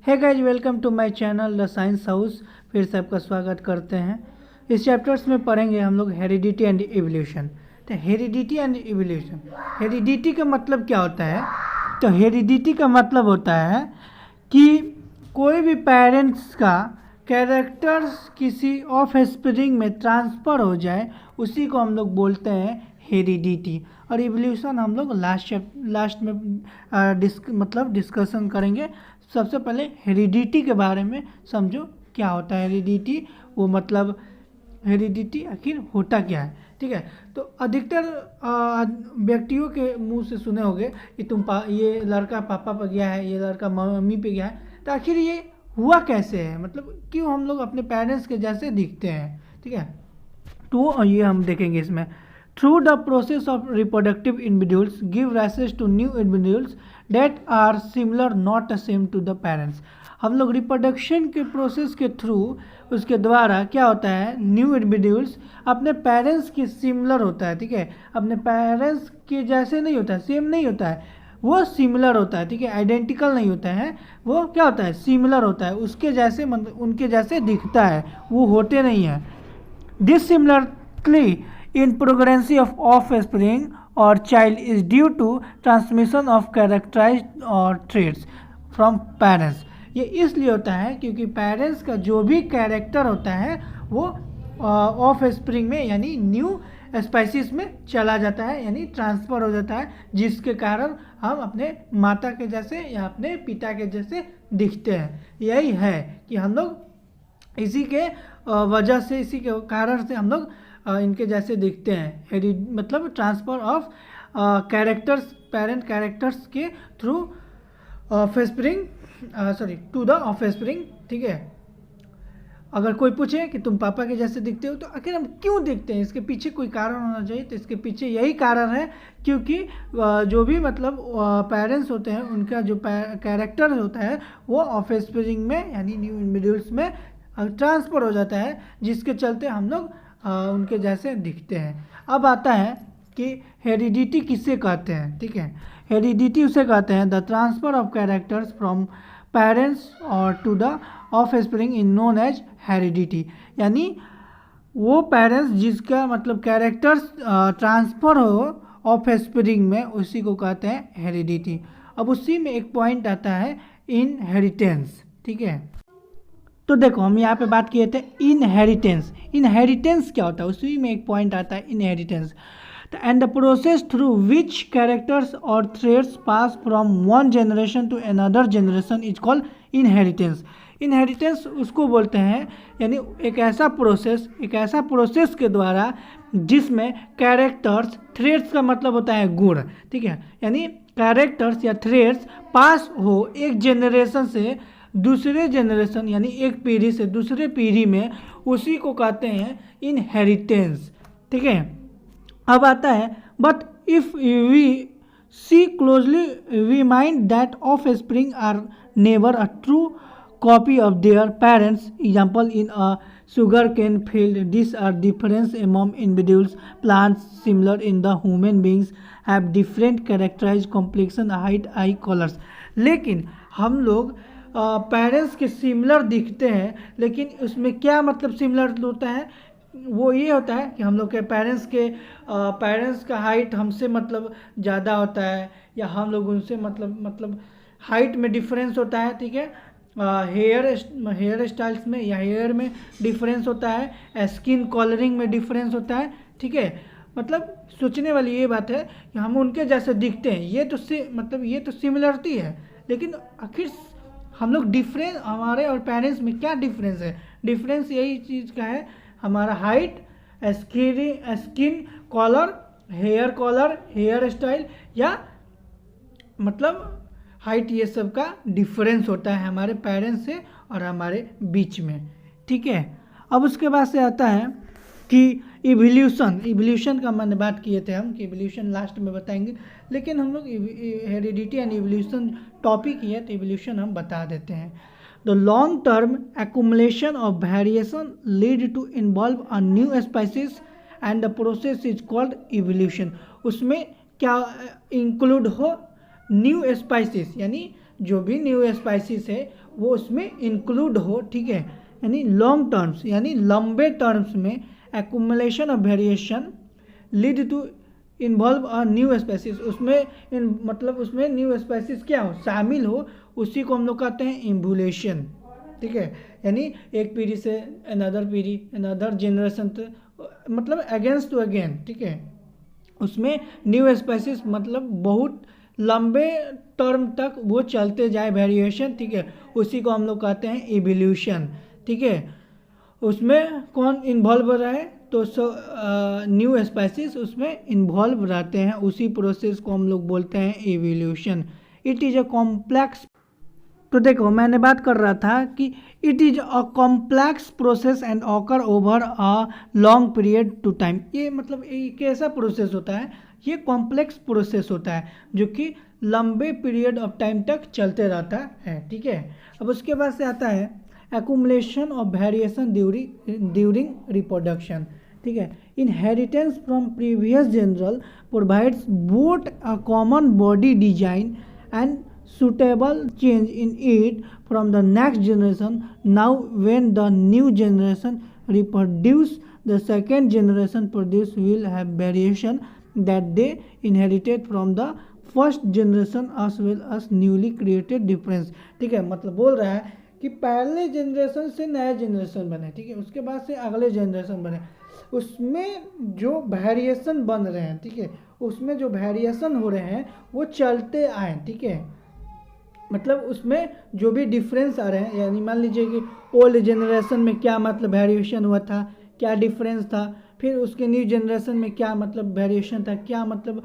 है guys, welcome to my channel the science house. फिर से आपका स्वागत करते हैं। इस चैप्टर्स में पढ़ेंगे हम लोग हेरिडिटी एंड इवोल्यूशन। तो हेरिडिटी एंड इवोल्यूशन, हेरिडिटी का मतलब क्या होता है? तो हेरिडिटी का मतलब होता है कि कोई भी पेरेंट्स का कैरेक्टर्स किसी ऑफ स्प्रिंग में ट्रांसफ़र हो जाए, उसी को हम लोग बोलते हैं हेरिडिटी। और इवोल्यूशन हम लोग लास्ट में डिस्कशन करेंगे। सबसे पहले हेरिडिटी के बारे में समझो, क्या होता है हेरिडिटी, वो मतलब हेरिडिटी आखिर होता क्या है। ठीक है, तो अधिकतर व्यक्तियों के मुंह से सुने होंगे कि ये लड़का पापा पर गया है, ये लड़का मम्मी पे गया है। तो आखिर ये हुआ कैसे है, मतलब क्यों हम लोग अपने पेरेंट्स के जैसे दिखते हैं। ठीक है, तो ये हम देखेंगे इसमें। Through the process of reproductive individuals give rises to new individuals that are similar not same to the parents. हम लोग रिप्रोडक्शन के प्रोसेस के थ्रू, उसके द्वारा क्या होता है, न्यू इंडिविजुअल्स अपने पेरेंट्स के सिमिलर होता है। ठीक है, अपने पेरेंट्स के जैसे नहीं होता है, सेम नहीं होता है, वो सिमिलर होता है। ठीक है, आइडेंटिकल नहीं होता है, वो क्या होता है, सिमिलर होता है, उसके जैसे, मतलब उनके जैसे दिखता है, वो होते नहीं हैं। This similarly in pregnancy of offspring or child is due to transmission of characterized or traits from parents। ये इसलिए होता है क्योंकि पेरेंट्स का जो भी कैरेक्टर होता है वो ऑफ स्प्रिंग में यानी न्यू स्पाइसिस में चला जाता है, यानी ट्रांसफ़र हो जाता है, जिसके कारण हम अपने माता के जैसे या अपने पिता के जैसे दिखते हैं। यही है कि हम लोग इसी के वजह से, इसी के कारण से हम लोग इनके जैसे दिखते हैं। मतलब transfer of characters, parent characters के थ्रू टू द ऑफस्प्रिंग। ठीक है, अगर कोई पूछे कि तुम पापा के जैसे दिखते हो, तो आखिर हम क्यों दिखते हैं, इसके पीछे कोई कारण होना चाहिए। तो इसके पीछे यही कारण है क्योंकि जो भी मतलब पेरेंट्स होते हैं, उनका जो कैरेक्टर होता है वो ऑफस्प्रिंग में यानी न्यू इंडिविजुअल्स में ट्रांसफ़र हो जाता है, जिसके चलते हम लोग उनके जैसे दिखते हैं। अब आता है कि हेरिडिटी किसे कहते हैं। ठीक है, हेरिडिटी उसे कहते हैं the transfer of characters from parents और to the offspring in known as heredity. यानी वो पेरेंट्स जिसका मतलब कैरेक्टर्स ट्रांसफ़र हो ऑफस्प्रिंग में, उसी को कहते हैं हेरिडिटी। अब उसी में एक पॉइंट आता है इनहेरिटेंस। ठीक है, तो देखो हम यहाँ पे बात किए थे इनहेरिटेंस। इनहेरिटेंस क्या होता है, उसी में एक पॉइंट आता है inheritance. And the process through which characters और traits pass from one generation to another generation is called inheritance. Inheritance उसको बोलते हैं, यानी एक ऐसा प्रोसेस के द्वारा जिसमें कैरेक्टर्स, थ्रेट्स का मतलब होता है गुण। ठीक है, यानी कैरेक्टर्स या थ्रेट्स पास हो एक जनरेशन से दूसरे जनरेशन, यानी एक पीढ़ी से दूसरे पीढ़ी में, उसी को कहते हैं इनहेरिटेंस। ठीक है, अब आता है but if we see closely we mind that offspring are never a true copy of their parents. Example in a sugar cane field, these are difference among individuals. Plants similar in the human beings have different characterized complexion, height, eye colors। लेकिन हम लोग parents के similar दिखते हैं, लेकिन उसमें क्या मतलब सिमिलर होता है, वो ये होता है कि हम लोग के पेरेंट्स का हाइट हमसे मतलब ज़्यादा होता है, या हम लोग उनसे मतलब हाइट में डिफरेंस होता है। ठीक है, हेयर स्टाइल्स में या हेयर में डिफरेंस होता है, स्किन कलरिंग में डिफरेंस होता है। ठीक है, मतलब सोचने वाली ये बात है कि हम उनके जैसे दिखते हैं, ये तो सिमिलरिटी है, लेकिन आखिर हम लोग डिफरेंस, हमारे और पेरेंट्स में क्या डिफरेंस है? डिफरेंस यही चीज़ का है, हमारा height, skin colour, hair colour, hairstyle, या मतलब हाइट, ये सब का डिफरेंस होता है हमारे पेरेंट्स से और हमारे बीच में। ठीक है, अब उसके बाद से आता है कि इवोल्यूशन का मैंने बात किए थे हम कि इवोल्यूशन लास्ट में बताएंगे, लेकिन हम लोग हेरिडिटी एंड इवोल्यूशन टॉपिक ही है, तो इवोल्यूशन हम बता देते हैं। The long term accumulation of variation lead to involve a new species and the process is called evolution. उसमें क्या इंक्लूड हो, न्यू स्पाइसेस, यानी जो भी न्यू स्पाइसिस है वो उसमें इंक्लूड हो, ठीक है। यानी लॉन्ग टर्म्स यानी लंबे टर्म्स में accumulation of variation lead to involve a new species, उसमें मतलब उसमें न्यू स्पेसिस क्या हो, शामिल हो, उसी को हम लोग कहते हैं इम्बुलेशन, ठीक है। यानी एक पीढ़ी से अनदर पीढ़ी, अनदर जनरेशन, मतलब अगेंस्ट टू अगेन, ठीक है। उसमें न्यू स्पेसिस मतलब बहुत लंबे टर्म तक वो चलते जाए वेरिएशन, ठीक है, उसी को हम लोग कहते हैं इवोल्यूशन, ठीक है। उसमें कौन इन्वॉल्व रहा है, तो न्यू स्पेसिस उसमें इन्वॉल्व रहते हैं, उसी प्रोसेस को हम लोग बोलते हैं evolution. It is a complex, तो देखो मैंने बात कर रहा था कि it is a complex process and occur over a long period to time. ये मतलब एक ऐसा प्रोसेस होता है, ये कॉम्प्लेक्स प्रोसेस होता है जो कि लंबे पीरियड ऑफ टाइम तक चलते रहता है, ठीक है। अब उसके बाद से आता है accumulation of variation during reproduction, ठीक है। Inheritance from previous general provides both a common body design and suitable change in it from the next generation. Now when the new generation reproduce, the second generation produce will have variation that they inherited from the first generation as well as newly created difference, ठीक है। मतलब बोल रहा है कि पहले generation से नया जनरेशन बने, ठीक है, उसके बाद से अगले जनरेशन बने, उसमें जो वेरिएशन बन रहे हैं, ठीक है, उसमें जो वेरिएशन हो रहे हैं वो चलते आए, ठीक है। मतलब उसमें जो भी डिफरेंस आ रहे हैं, यानी मान लीजिए कि ओल्ड जनरेशन में क्या मतलब वेरिएशन हुआ था, क्या डिफरेंस था, फिर उसके न्यू जनरेशन में क्या मतलब वेरिएशन था, क्या मतलब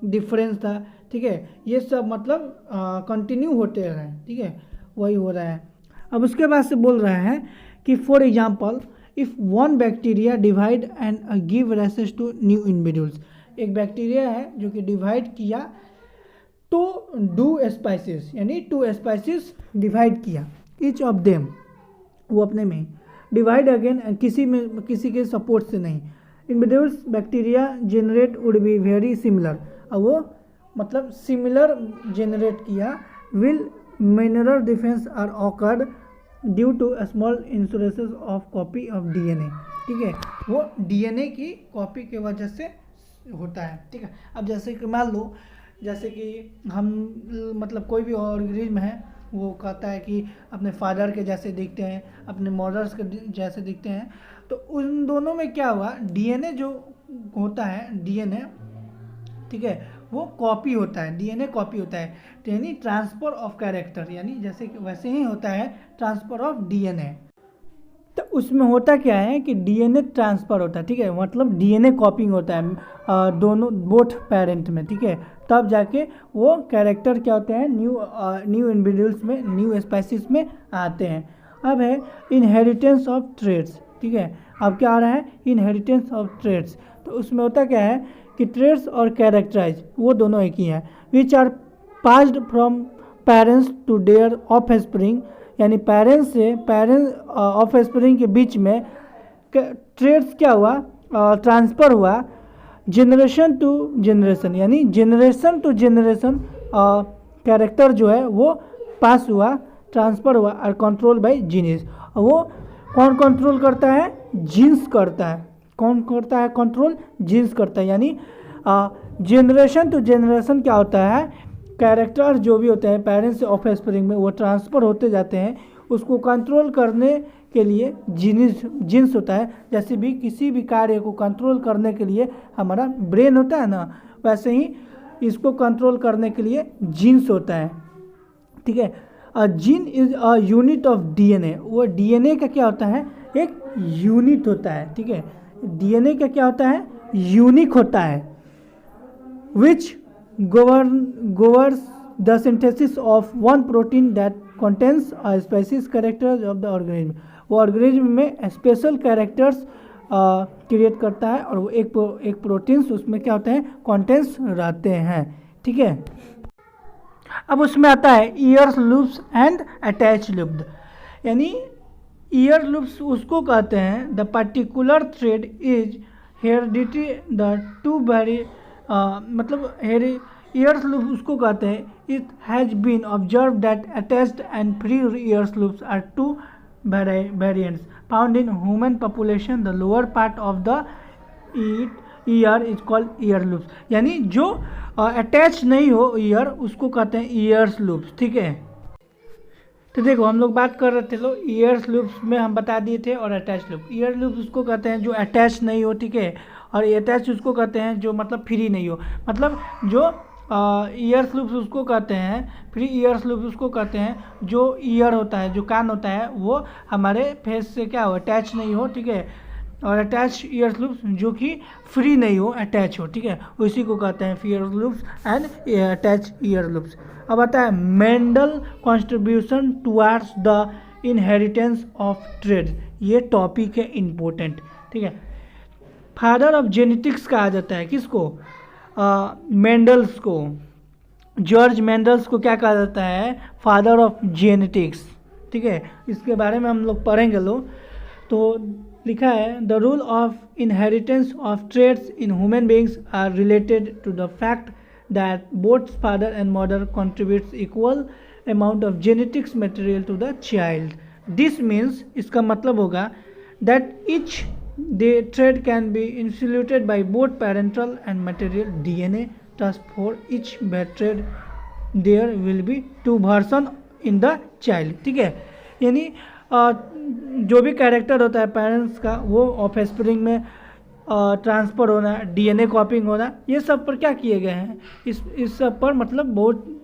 डिफरेंस था, ठीक है। ये सब मतलब कंटिन्यू होते रहे हैं, ठीक है, वही हो रहा है। अब उसके बाद से बोल रहा है कि for example if one bacteria divide and give rise to new individuals, एक बैक्टीरिया है जो कि डिवाइड किया तो टू स्पाइसेस, यानी टू स्पाइसेस डिवाइड किया, ईच ऑफ देम, वो अपने में ही डिवाइड अगेन, किसी के सपोर्ट से नहीं। Individuals bacteria generate would be very similar, अब वो मतलब सिमिलर जनरेट किया, will mineral difference are occurred due to small insurances of copy of DNA, ठीक है, वो डीएनए की कॉपी के वजह से होता है, ठीक है। अब जैसे कि मान लो, जैसे कि हम मतलब कोई भी ऑर्गेनिज्म है, वो कहता है कि अपने फादर के जैसे दिखते हैं, अपने मदर्स के जैसे दिखते हैं, तो उन दोनों में क्या हुआ, डीएनए जो होता है, डीएनए, ठीक है, वो कॉपी होता है, डीएनए कॉपी होता है, यानी ट्रांसफर ऑफ कैरेक्टर, यानी जैसे कि वैसे ही होता है ट्रांसफर ऑफ डीएनए। तो उसमें होता क्या है कि डीएनए ट्रांसफर होता है, ठीक है, मतलब डीएनए कॉपिंग होता है दोनों बोथ पेरेंट में, ठीक है, तब जाके वो कैरेक्टर क्या होते हैं, न्यू इंडिविजुअल्स में, न्यू स्पेसीज में आते हैं। अब है इनहेरिटेंस ऑफ ट्रेड्स, ठीक है, अब क्या आ रहा है, इनहेरिटेंस ऑफ ट्रेड्स। तो उसमें होता क्या है कि ट्रेड्स और कैरेक्टराइज वो दोनों एक ही हैं, which are passed from parents to their offspring, यानी पेरेंट्स से ऑफस्प्रिंग के बीच में ट्रेड्स क्या हुआ, ट्रांसफ़र हुआ, जनरेशन टू जनरेशन, यानी जनरेशन टू जनरेशन कैरेक्टर जो है वो पास हुआ, ट्रांसफ़र हुआ, और कंट्रोल बाय जीन्स। वो कौन कंट्रोल करता है, जीन्स करता है, कौन करता है कंट्रोल, जीन्स करता है। यानी जनरेशन टू जनरेशन क्या होता है, कैरेक्टर जो भी होते हैं पेरेंट्स से ऑफस्प्रिंग में वो ट्रांसफ़र होते जाते हैं, उसको कंट्रोल करने के लिए जीन्स होता है। जैसे भी किसी भी कार्य को कंट्रोल करने के लिए हमारा ब्रेन होता है ना, वैसे ही इसको कंट्रोल करने के लिए जीन्स होता है, ठीक है। Gene is a unit of DNA, वो डीएनए का क्या होता है, एक यूनिट होता है, ठीक है, डीएनए का क्या होता है, यूनिक होता है, विच governs the synthesis of one protein that contains a specific characters of the organism। वो ऑर्गेनिज्म में स्पेशल कैरेक्टर्स क्रिएट करता है, और वो एक प्रोटीन्स उसमें क्या होते हैं, कंटेंट्स रहते हैं, ठीक है। अब उसमें आता है ear lobes and attach looped, यानी ईयर लूप्स उसको कहते हैं the particular thread is heredity the two very मतलब ईयर्स लूप्स उसको कहते हैं, it has been observe that attached and free ears lobes are two variants found in human population. The lower part of the ear is called ear lobes, यानी जो attach नहीं हो year उसको कहते हैं ईयर्स लूप्स, ठीक है। तो देखो हम लोग बात कर रहे थे लो ईयर्स लूप्स में हम बता दिए थे, और अटैच लूप, ईयर लूप्स उसको कहते हैं जो अटैच नहीं हो, ठीक है, और अटैच उसको कहते हैं जो मतलब फ्री नहीं हो, मतलब जो ईयर्स लूप्स उसको कहते हैं, फ्री ईयर्स लूप्स उसको कहते हैं जो ईयर होता है, जो कान होता है वो हमारे फेस से क्या हो, अटैच नहीं हो, ठीक है, और अटैच ईयर्स लूप्स जो कि फ्री नहीं हो, अटैच हो, ठीक है, उसी को कहते हैं year lobes and attach year loops. अब आता है Mendel contribution towards the inheritance of trade, ये टॉपिक है इम्पोर्टेंट, ठीक है। फादर ऑफ जेनेटिक्स कहा जाता है किसको, मेंडल्स को, जॉर्ज मेंडल्स को क्या कहा जाता है, फादर ऑफ जेनेटिक्स, ठीक है, इसके बारे में हम लोग पढ़ेंगे लोग। तो लिखा है the rule of inheritance of traits in human beings are related to the fact that both father and mother contributes equal amount of genetics material to the child. This means, इसका मतलब होगा that each the trait can be initiated by both parental and material DNA. Thus for each trait there will be two version in the child, ठीक है, यानी जो भी character होता है पेरेंट्स का वो ऑफस्प्रिंग में ट्रांसफ़र होना, डीएनए कॉपिंग होना, ये सब पर क्या किए गए हैं, इस सब पर मतलब बहुत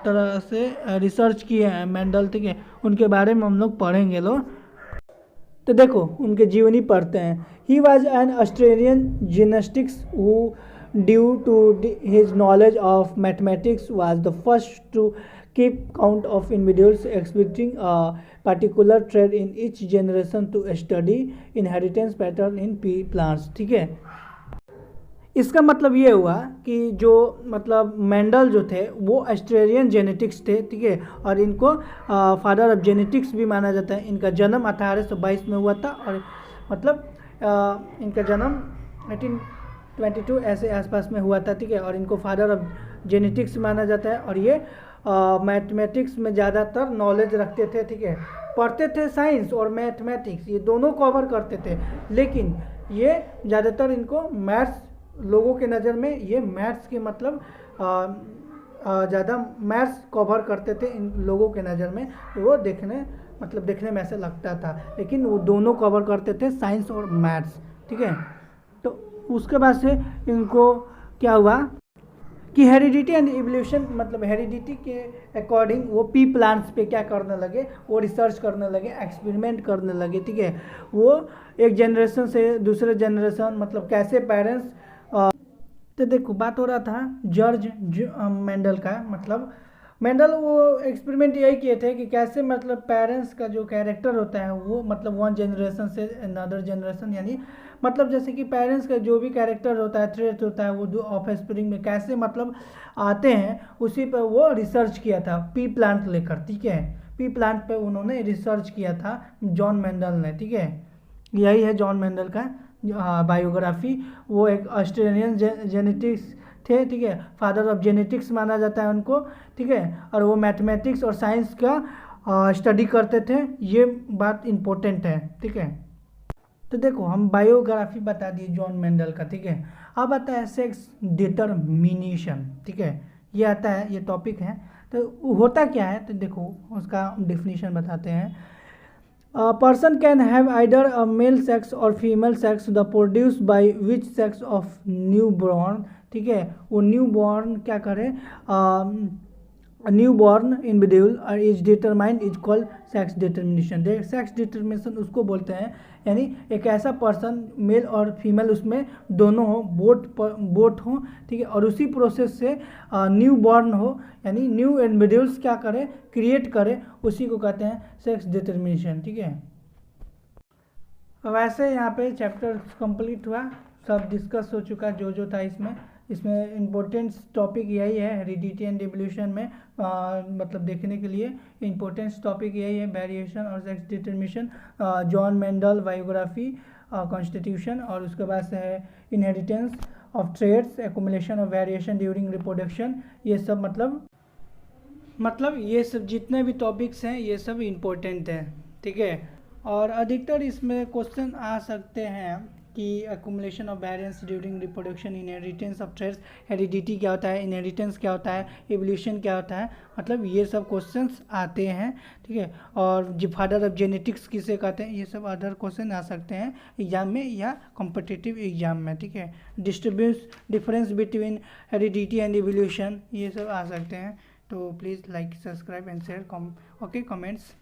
तरह से रिसर्च किए हैं मेंडल, ठीक है, उनके बारे में हम लोग पढ़ेंगे लोग। तो देखो उनके जीवनी पढ़ते हैं। He was an Australian gymnastics who due to his knowledge of mathematics was the first to keep count of individuals exhibiting a particular trade in each generation to study inheritance pattern in pea plants, ठीक है। इसका मतलब ये हुआ कि जो मतलब Mendel जो थे वो ऑस्ट्रेलियन जेनेटिक्स थे, ठीक है, और इनको फादर ऑफ जेनेटिक्स भी माना जाता है। इनका जन्म 1822 में हुआ था, और मतलब इनका जन्म 1822 ऐसे आसपास में हुआ था, ठीक है, और इनको फादर ऑफ जेनेटिक्स माना जाता है। और ये मैथमेटिक्स में ज़्यादातर नॉलेज रखते थे, ठीक है, पढ़ते थे साइंस और मैथमेटिक्स, ये दोनों कवर करते थे, लेकिन ये ज़्यादातर इनको मैथ्स, लोगों के नज़र में ये मैथ्स के मतलब ज़्यादा मैथ्स कवर करते थे इन लोगों के नज़र में, वो देखने में ऐसा लगता था, लेकिन वो दोनों कवर करते थे साइंस और मैथ्स, ठीक है। तो उसके बाद से इनको क्या हुआ कि हेरिडिटी एंड इवोल्यूशन, मतलब हेरिडिटी के अकॉर्डिंग वो पी प्लांट्स पे क्या करने लगे, वो रिसर्च करने लगे, एक्सपेरिमेंट करने लगे, ठीक है, वो एक जनरेशन से दूसरे जनरेशन मतलब कैसे पेरेंट्स। तो देखो बात हो रहा था जॉर्ज मेंडल का, मतलब मेंडल वो एक्सपेरिमेंट यही किए थे कि कैसे मतलब पेरेंट्स का जो कैरेक्टर होता है वो मतलब वन जनरेशन से अनदर जनरेशन, यानी मतलब जैसे कि पेरेंट्स का जो भी कैरेक्टर होता है, ट्रेट होता है, वो ऑफस्प्रिंग में कैसे मतलब आते हैं, उसी पर वो रिसर्च किया था पी प्लांट लेकर, ठीक है, पी प्लांट पे उन्होंने रिसर्च किया था जॉन मेंडल ने, ठीक है, यही है जॉन मेंडल का बायोग्राफी। वो एक ऑस्ट्रेलियन जेनेटिक्स थे, ठीक है, फादर ऑफ जेनेटिक्स माना जाता है उनको, ठीक है, और वो मैथमेटिक्स और साइंस का स्टडी करते थे, ये बात इम्पोर्टेंट है, ठीक है। तो देखो हम बायोग्राफी बता दिए जॉन मेंडल का, ठीक है। अब आता है सेक्स डिटरमिनेशन, ठीक है, ये आता है, ये टॉपिक है। तो होता क्या है, तो देखो उसका डेफिनेशन बताते हैं। A person can have either a male sex or female sex the produced by which sex of newborn, ठीक है, वो न्यूबॉर्न क्या करे, newborn individual is determined is called sex determination. Sex determination उसको बोलते हैं, यानी एक ऐसा पर्सन मेल और फीमेल उसमें दोनों हो, बोट हो, ठीक है, और उसी प्रोसेस से न्यू बॉर्न हो, यानी न्यू इंडिविजुअल्स क्या करे, क्रिएट करे, उसी को कहते हैं सेक्स डिटर्मिनेशन, ठीक है। वैसे यहाँ पे चैप्टर कंप्लीट हुआ, सब डिस्कस हो चुका जो था इसमें इम्पोर्टेंट टॉपिक यही है हेरिडिटी एंड इवोल्यूशन में, मतलब देखने के लिए इम्पोर्टेंट टॉपिक यही है, वेरिएशन और sex determination, John Mendel biography, constitution, और उसके बाद से है inheritance of traits, accumulation of variation during reproduction, ये सब मतलब ये सब जितने भी टॉपिक्स हैं ये सब इम्पोर्टेंट हैं, ठीक है। और अधिकतर इसमें क्वेश्चन आ सकते हैं कि accumulation of variance during reproduction, inheritance of traits, heredity क्या होता है, इनहेरिटेंस क्या होता है, एवोल्यूशन क्या होता है, मतलब ये सब क्वेश्चंस आते हैं, ठीक है। और जो फादर ऑफ जेनेटिक्स किसे कहते हैं, ये सब अदर क्वेश्चन आ सकते हैं एग्जाम में या कॉम्पिटिटिव एग्जाम में, ठीक है। Difference between heredity and evolution, ये सब आ सकते हैं। तो please like, subscribe and share, okay, comments.